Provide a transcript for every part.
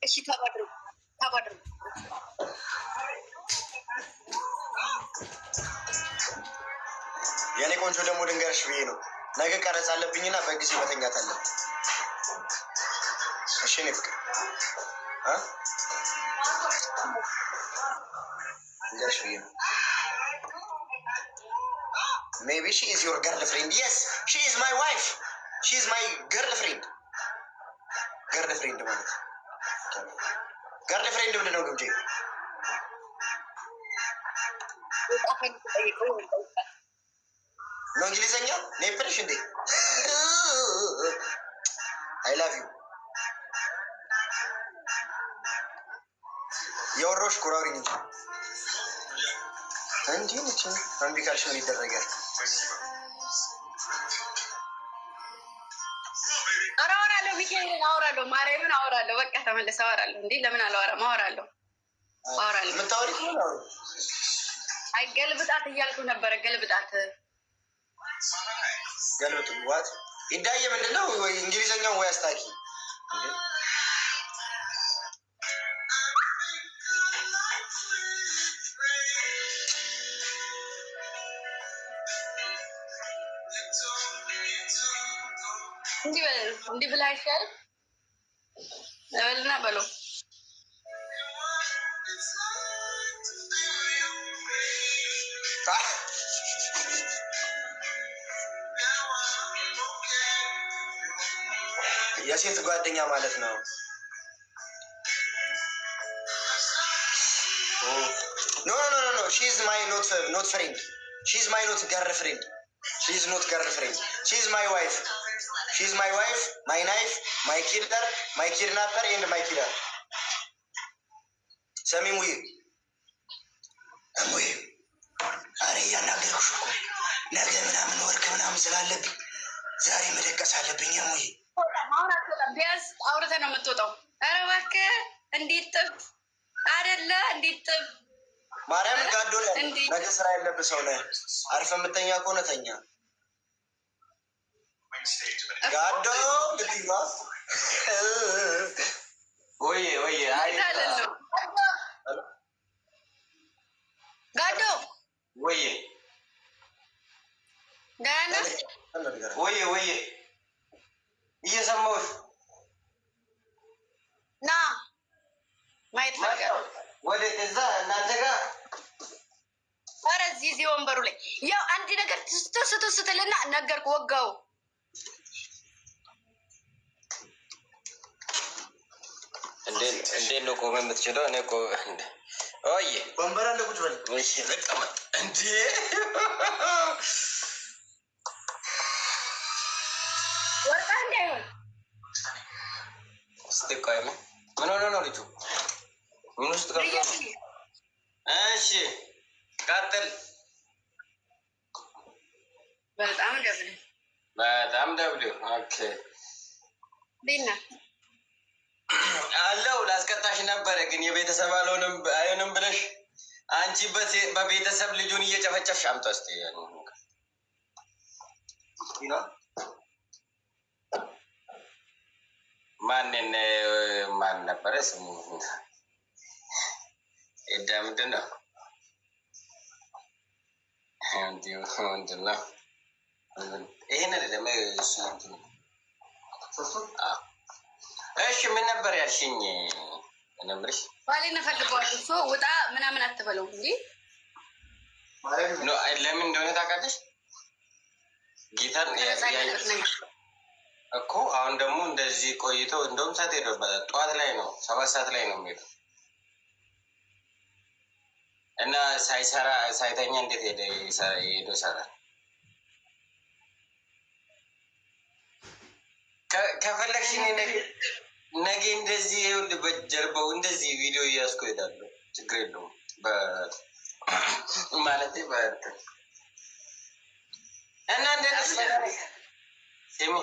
እሺ ተባድሩ ተባድሩ። የኔ ቆንጆ ደግሞ ድንገርሽ ብዬ ነው። ነገ ቀረጽ አለብኝና በጊዜ መተኛት አለብኝ። እሺ እኔ ፍቅር ድንገርሽ ብዬ ነው። Maybe she is your girlfriend. Yes, she is my wife. She is my girlfriend. Girlfriend ማለት girlfriend ምንድን ነው ግብጄ? ነው እንግሊዘኛ ኔፕልሽ እንዴ? I love you. የወሮሽ ኩራሪኝ እንጂ ነች። አንቢ ካልሽ ምን ይደረጋል? አወራለሁ፣ ሚካኤልን አወራለሁ፣ ማርያምን አወራለሁ። በቃ ተመለስ አወራለሁ። እንዴ ለምን አላወራም? አወራለሁ። የምታወሪ ከሆነ አውሪ። አይ ገልብጣት እያልኩ ነበረ። ገልብጣት ገልብጡ ዋት ይዳየ ምንድን ነው? ወይ እንግሊዘኛው ወይ አስታኪ እንዲህ ብላ ይሻል በልና በለው። የሴት ጓደኛ ማለት ነው። ኖ ኖ ኖ ኖ ሺ ኢዝ ማይ ኖት ፍሬንድ ሺ ኢዝ ማይ ኖት ገርልፍሬንድ ሺ ኢዝ ኖት ገርልፍሬንድ ሺ ኢዝ ማይ ዋይፍ ሺ ኢዝ ማይ ዋይፍ ማይ ናይፍ ማይ ኪለር ማይ ኪድናፐር ኤንድ ማይ ኪለር። ሰሚ ሙይ ሙይ አረ እያናገርኩሽ እኮ ነገ ምናምን ወርክ ምናምን ስላለብኝ ዛሬ መደቀስ አለብኝ። ሙይ ቢያንስ አውርተህ ነው የምትወጣው። ኧረ እባክህ እንዴት ጥብ አይደለ? እንዴት ጥብ ማርያምን ጋዶ ነገ ስራ የለብህ ሰው ነህ። አርፈህ የምተኛ ከሆነ ተኛ። ጋዶ ልትይማ ወይ ወይ አይ ጋዶ ወይ ደህና ወይ ወይ እየሰማሁሽ ና ማየት ነገር ወደ እዛ እናንተ ጋር ኧረ እዚህ ወንበሩ ላይ ያው አንድ ነገር ስትልና ነገርኩ ወጋው። እንዴት ነው ቆመ የምትችለው? እኔ እኮ ኦይ ወንበር አለ ቁጭ በል። እሺ ልቀመጥ እንዴ? ወርቃ እንዳይሆን ስትቆይ ምን ሆነ ነው ልጁ? ምን ውስጥ ገብቶ? እሺ ቀጥል። በጣም ደብል ኦኬ ዲና አለው ላስቀጣሽ ነበረ ግን የቤተሰብ አይሆንም ብለሽ አንቺ በቤተሰብ ልጁን እየጨፈጨፍሽ አምጣ እስቲ ማን ነበረ ስሙ? ኤዳ ምንድን ነው? ምንድን ነው? ይሄን አይደለም እሺ ምን ነበር ያልሽኝ? ነምርሽ ባሌን እፈልገዋለሁ እሱ ውጣ ምናምን አትበለው እንጂ ለምን እንደሆነ ታውቃለሽ? ጌታን እኮ አሁን ደግሞ እንደዚህ ቆይቶ እንደውም ሰዓት ሄዶበታል። ጠዋት ላይ ነው 7 ሰዓት ላይ ነው የሚሄደው እና ሳይተኛ እንዴት ሄዶ ይሰራል? ከፈለግሽ ነገ እንደዚህ በጀርባው እንደዚህ ቪዲዮ እያስኩ ሄዳለሁ። ችግር የለውም ማለት እና እንደዚህ ሲሚ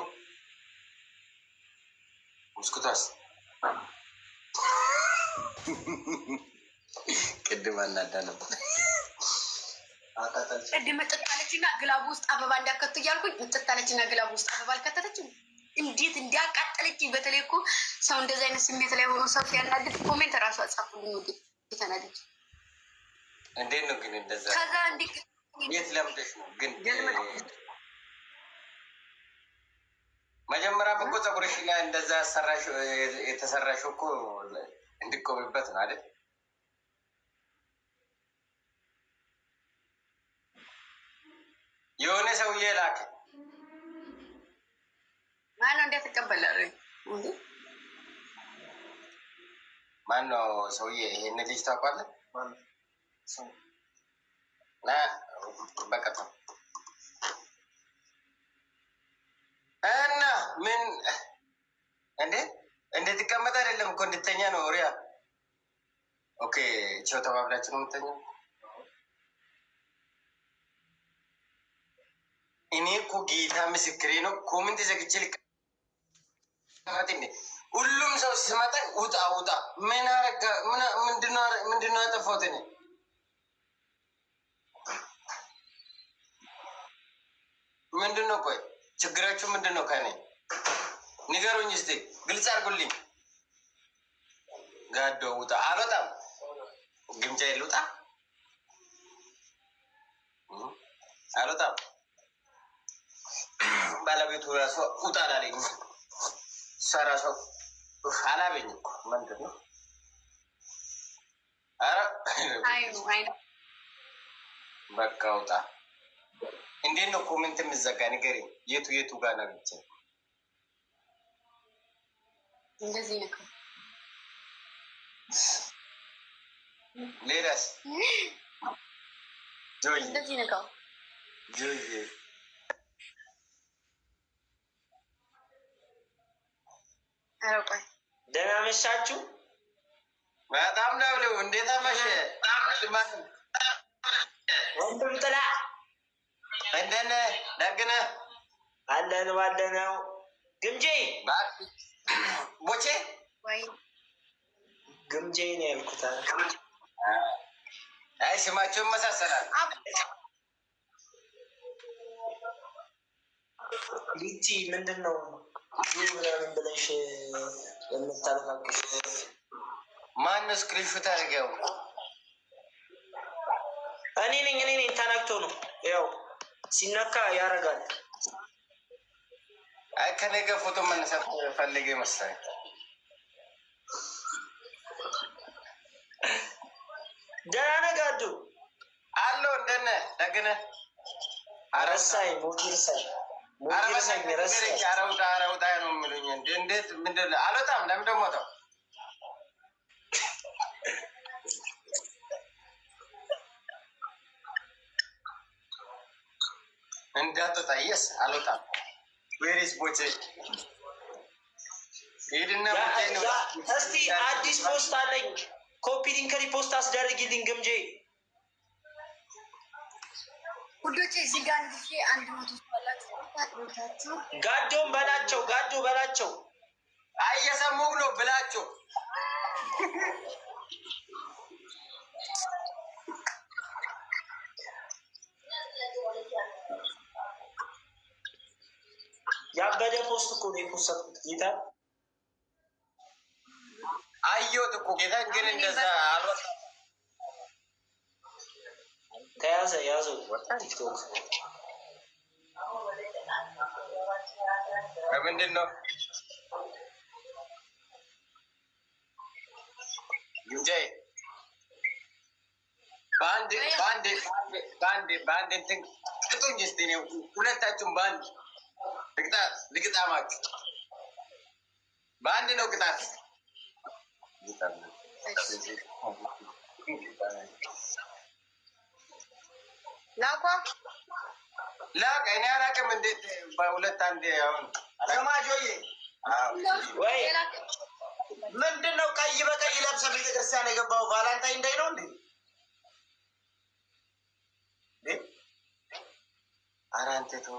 ሙስኩታስ ቅድም አናዳ ነበር። ቅድም ጥጣለችና ግላቡ ውስጥ አበባ እንዳከቱ እያልኩኝ ጥጣለችና ግላቡ ውስጥ አበባ አልከተተችም። እንዴት እንዲያቃጠለች በተለይ እኮ ሰው እንደዚህ አይነት ስሜት ላይ ሆኖ ሰው ሲያናድድ ኮሜንት ራሱ አጻፉልኝ። ወደ የተናድጅ እንዴት ነው ግን እንደዛ? ከዛ እንዲ የት ለምደሽ ነው ግን? መጀመሪያ እኮ ፀጉርሽ ላይ እንደዛ የተሰራሽው እኮ እንድቆምበት ነው አይደል? የሆነ ሰውዬ ላክ ማነው? እንዴት ተቀበላል? ማነው ሰውዬ? ይሄን ልጅ ታውቃለህ? በቀጥታ እና ምን እንዴ ትቀመጥ አይደለም እኮ እንድተኛ ነው። ሪያ ኦኬ ቸው ተባብላችሁ ነው የምተኛው። እኔ እኮ ጌታ ምስክሬ ነው። ኮሜንት ዘግቼ ልቀመጥ እንዴ? ሁሉም ሰው ሲመጣ ውጣ ውጣ። ምን አረጋ? ምንድነው ያጠፋሁት እኔ? ምንድነው? ቆይ ችግራችሁ ምንድነው? ከኔ ንገሩኝ እስቲ፣ ግልጽ አድርጉልኝ። ጋዶ ውጣ። አልወጣም። ግምጃ ልውጣ? አልወጣም። ባለቤቱ ራሱ ውጣ አላለኝ። እሷ ራሱ አላበኝ እኮ ምንድን ነው? ኧረ በቃ ውጣ። እንዴት ነው ኮሜንት የምዘጋ? ንገሪኝ። የቱ ጋር ነው ብቻ? እንደዚህ ነው። ሌላስ? ጆይ እንደዚህ ነው። ጆይ ደህና መሻችሁ? በጣም ነው። እንዴት አመሸ ወንድም ጥላ? እንደነ ደግነ አለን ባለነው። ግምጄ ቦቼ ወይ ግምጄ ነው ያልኩት። አይ ስማቸውን መሳሰላል። ሊቲ ምንድን ነው ምናምን ብለሽ የምታለቃቅሽ? ማነው ስክሪንሾት አድርገው? እኔ ነኝ። ተነክቶ ነው ያው ሲነካ ያደርጋል። አይ ከነገ ፎቶ መነሳት ፈልጌ መሰለኝ። ደህና ነህ ጋዱ? አለው እንደነ ደግነ አረሳይ ሞቲርሳይ አረውጣ ነው የሚሉኝ። እንዴት ምንድን አልወጣም። ለምን ደግሞ ወጣሁ? እንዳትወጣ። የስ አልወጣም። ዌሪስ ቦቼ ሄድና ቦቼ ነው። እስቲ አዲስ ፖስት አለኝ። ኮፒ ሊንክ ሪፖስት አስደርጊልኝ ግምጄ። ሁዶቼ እዚህ ጋር እንዲህ አንድ ሞቶ ታላችሁ ጋዶም በላቸው። ጋዶ በላቸው። አይ የሰሙህ ነው ብላቸው። ያበደ ፖስት እኮ ነው የፖስትኩት። ጌታ አየሁት እኮ ጌታ። ግን እንደዛ አልወጣም። ተያዘ ያዘው። ቲክቶክ ምንድን ነው? ግምጃ በአንድ እንትን ቅጡኝ እስኪ። እኔ ሁለታችሁም በአንድ ልቅጣማችሁ። በአንድ ነው ቅጣት። ላኳ ላቅ እኔ አላውቅም። እንዴት በሁለት አንዴ? አሁን ሰማጆዬ ወይ ምንድን ነው ቀይ በቀይ ለብሰህ ቤተክርስቲያን የገባው? ቫላንታይን ዴይ ነው እንዴ? ኧረ አንተ ተው።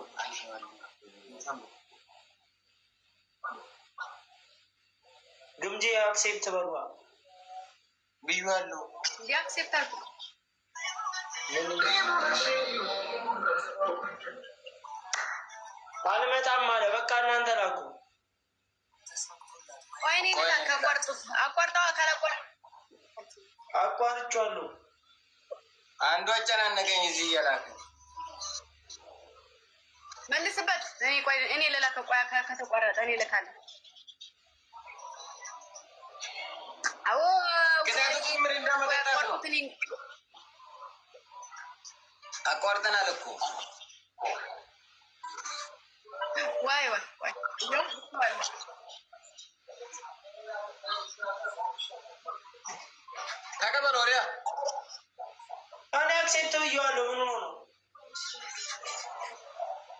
ግምጄ አክሴፕት በሏ ብያለሁ። አክሴፕት አልኩ። አልመጣም አለ። በቃ እናንተ ላኩ። ወይኔ ከቆርጡት አቋርጠዋ ካላቋርጥ አቋርጫለሁ። አንዱ አጨናነቀኝ እዚህ እያላከ መልስበት። እኔ ልላከው። ቆይ ከተቋረጠ እኔ ልካለሁ። አዎ ምር እንዳመጣጣት ነው። አቋርጠናል እኮ ዋይ ዋይ ዋይ ተቀበል ወሪያ እኔ አክሴፕት ብዬዋለሁ። ምን ሆኖ ነው?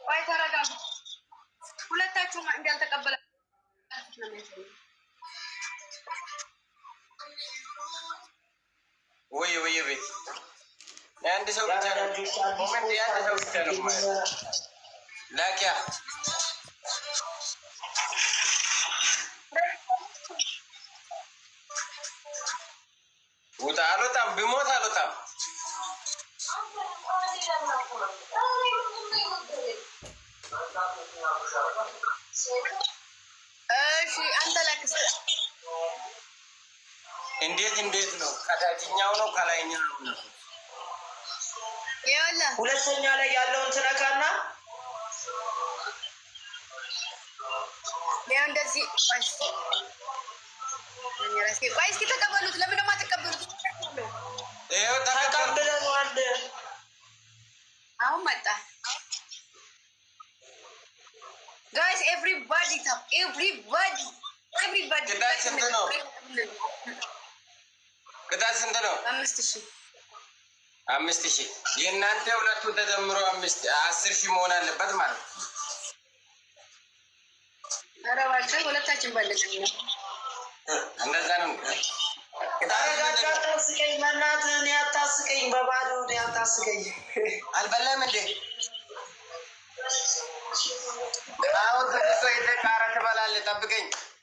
ዋይ ተረጋጉ። ሁለታችሁም እንዳልተቀበለ ወይ ቤት የአንድ ሰው ብቻ ነው። ኮሜንት የአንድ ሰው ብቻ ነው። ላኪያ ውጣ። አልወጣም፣ ብሞት አልወጣም። እሺ አንተ ላክስ። እንዴት ነው? ከታችኛው ነው ከላይኛው ነው? ይኸውልህ ሁለተኛ ላይ ያለውን ትነካና ያው እንደዚህ ቆይ እስኪ ተቀበሉት። ለምን ደግሞ አትቀበሉት? ይኸው ተቀብለነዋል። አሁን መጣ። ጋይስ ኤቭሪባዲ ታፕ ኤቭሪባዲ ቅጣት ስንት ነው? ቅጣት ስንት ነው? 5,000 የእናንተ ሁለቱ ተደምሮ 10,000 መሆን አለበት ማለት ነው። ኧረ እባክህ ሁለታችን ባለች እንደዛ ነው። አታስቀኝ፣ በእናትህ እኔ አታስቀኝ፣ በባዶ እኔ አታስቀኝ። አልበላም እንዴ? አሁን ትንሽ የተቃረ ትበላለህ። ጠብቀኝ።